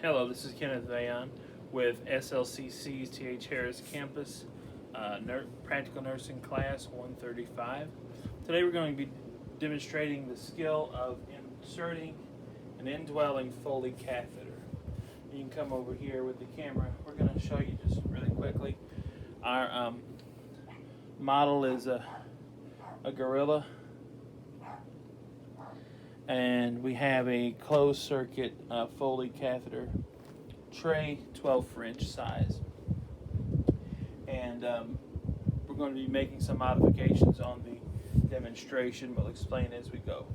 Hello, this is Kenneth Vayon with SLCC's T.H. Harris Campus Practical Nursing Class 135. Today we're going to be demonstrating the skill of inserting an indwelling Foley catheter. You can come over here with the camera. We're going to show you just really quickly. Our model is a gorilla, and we have a closed circuit Foley catheter tray, 12-inch size, and we're going to be making some modifications on the demonstration. We'll explain as we go.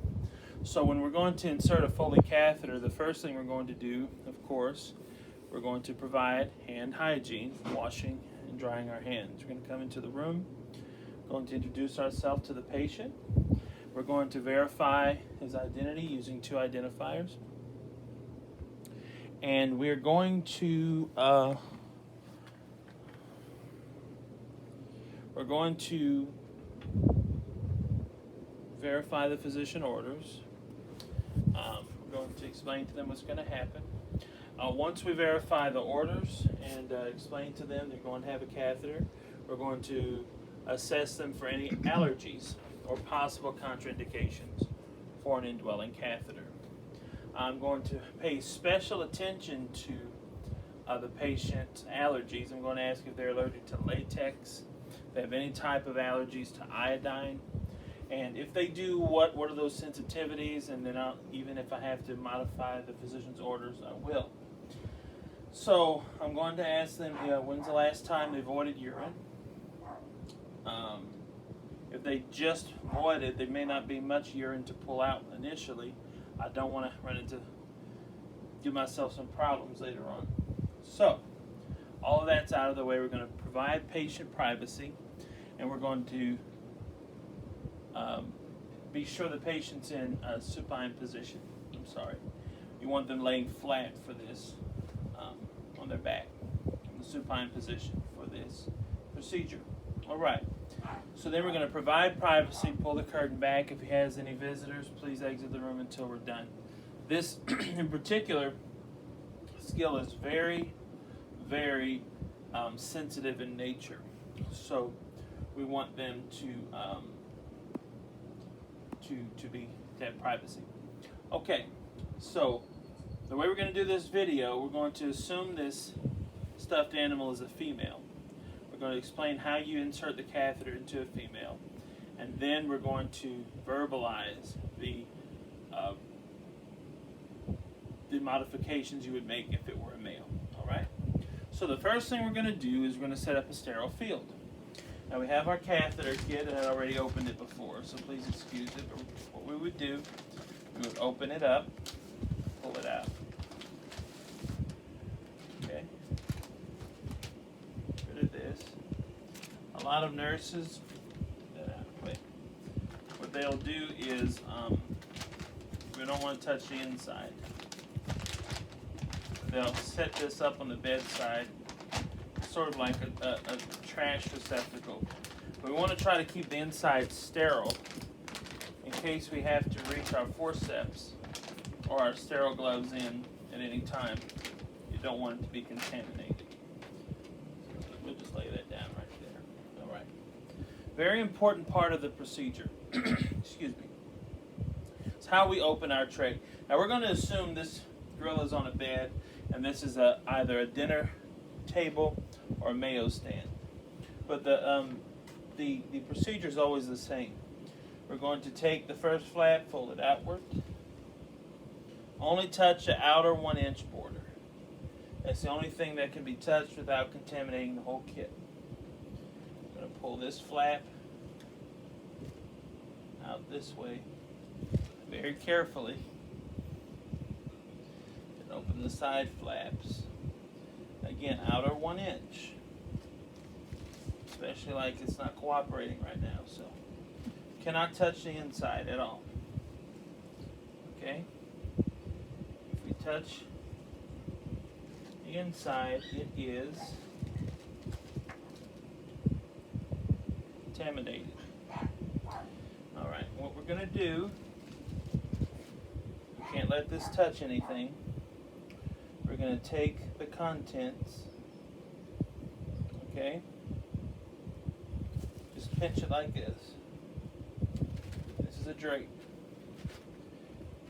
So when we're going to insert a Foley catheter, the first thing we're going to do, of course, we're going to provide hand hygiene, washing and drying our hands. We're going to come into the room, going to introduce ourselves to the patient. We're going to verify his identity using two identifiers. And we're going to verify the physician orders. We're going to explain to them what's going to happen. Once we verify the orders and explain to them they're going to have a catheter, we're going to assess them for any allergies or possible contraindications for an indwelling catheter. I'm going to pay special attention to the patient's allergies. I'm going to ask if they're allergic to latex, if they have any type of allergies to iodine, and if they do, what are those sensitivities, and then even if I have to modify the physician's orders, I will. So I'm going to ask them, when's the last time they voided urine? If they just voided, there may not be much urine to pull out initially. I don't want to give myself some problems later on. So, all of that's out of the way. We're going to provide patient privacy, and we're going to be sure the patient's in a supine position. You want them laying flat for this, on their back, in the supine position for this procedure. All right. So then we're going to provide privacy, pull the curtain back. If he has any visitors, please exit the room until we're done. This, in particular, skill is very, very sensitive in nature. So we want them to have privacy. Okay, so the way we're going to do this video, we're going to assume this stuffed animal is a female. We're going to explain how you insert the catheter into a female, and then we're going to verbalize the modifications you would make if it were a male. All right. So the first thing we're going to do is we're going to set up a sterile field. Now we have our catheter kit, and I already opened it before, so please excuse it. But what we would do, we would open it up, pull it out. Okay. This. A lot of nurses, what they'll do is, we don't want to touch the inside. They'll set this up on the bedside, sort of like a trash receptacle. We want to try to keep the inside sterile in case we have to reach our forceps or our sterile gloves in at any time. You don't want it to be contaminated. We'll just lay that down right there. All right. Very important part of the procedure. Excuse me. It's how we open our tray. Now we're going to assume this gorilla is on a bed, and this is either a dinner table or a Mayo stand. But the procedure is always the same. We're going to take the first flap, fold it outward. Only touch the outer 1-inch border. That's the only thing that can be touched without contaminating the whole kit. I'm going to pull this flap out this way very carefully and open the side flaps. Again, outer 1 inch, especially like it's not cooperating right now, so cannot touch the inside at all. Okay? If we touch inside, it is contaminated. Alright, what we're going to do, we can't let this touch anything. We're we're going to take the contents, okay, just pinch it like this. This is a drape.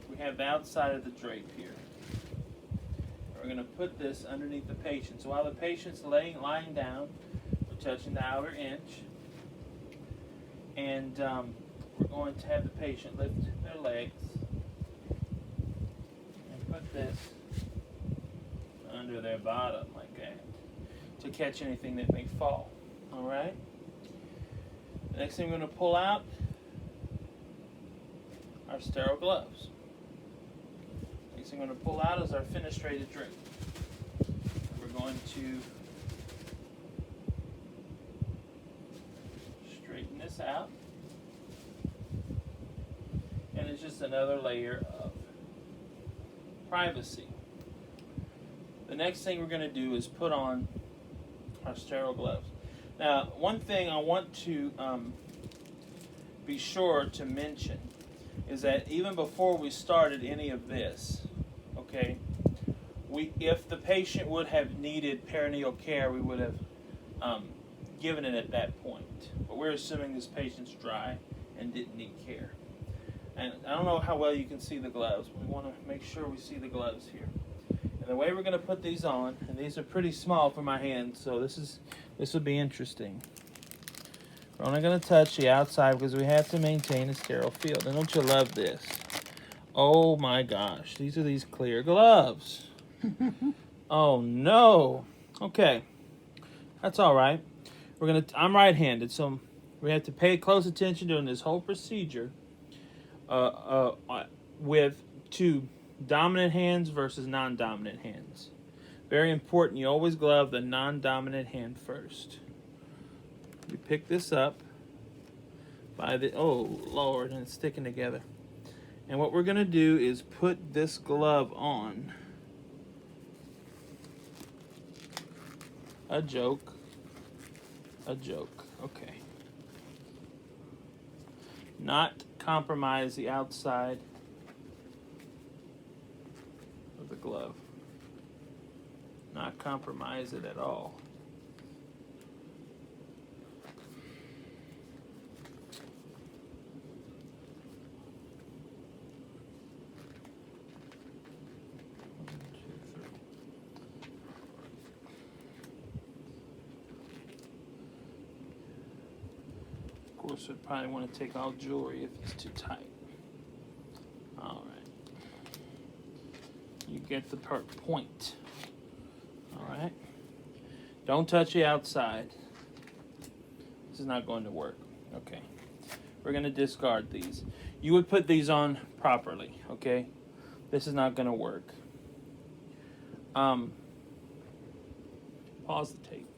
We have the outside of the drape here. We're going to put this underneath the patient. So while the patient's lying down, we're touching the outer inch, and we're going to have the patient lift their legs and put this under their bottom like that to catch anything that may fall. All right? The next thing we're going to pull out are sterile gloves. Next thing we're going to pull out is our fenestrated drape. We're going to straighten this out. And it's just another layer of privacy. The next thing we're going to do is put on our sterile gloves. Now, one thing I want to be sure to mention is that even before we started any of this, okay, if the patient would have needed perineal care, we would have given it at that point. But we're assuming this patient's dry and didn't need care. And I don't know how well you can see the gloves. We want to make sure we see the gloves here. And the way we're going to put these on, and these are pretty small for my hands, so this will be interesting. We're only going to touch the outside because we have to maintain a sterile field. And don't you love this? Oh my gosh, these are these clear gloves. Oh no. Okay, that's all right. I'm right-handed, so we have to pay close attention during this whole procedure with two dominant hands versus non-dominant hands. Very important, you always glove the non-dominant hand first. You pick this up by the, oh Lord, and it's sticking together. And what we're going to do is put this glove on. A joke. Okay. Not compromise the outside of the glove. Not compromise it at all. Of course, I'd probably want to take all jewelry if it's too tight. All right. You get the point. All right. Don't touch the outside. This is not going to work. Okay. We're going to discard these. You would put these on properly, okay? This is not going to work. Pause the tape.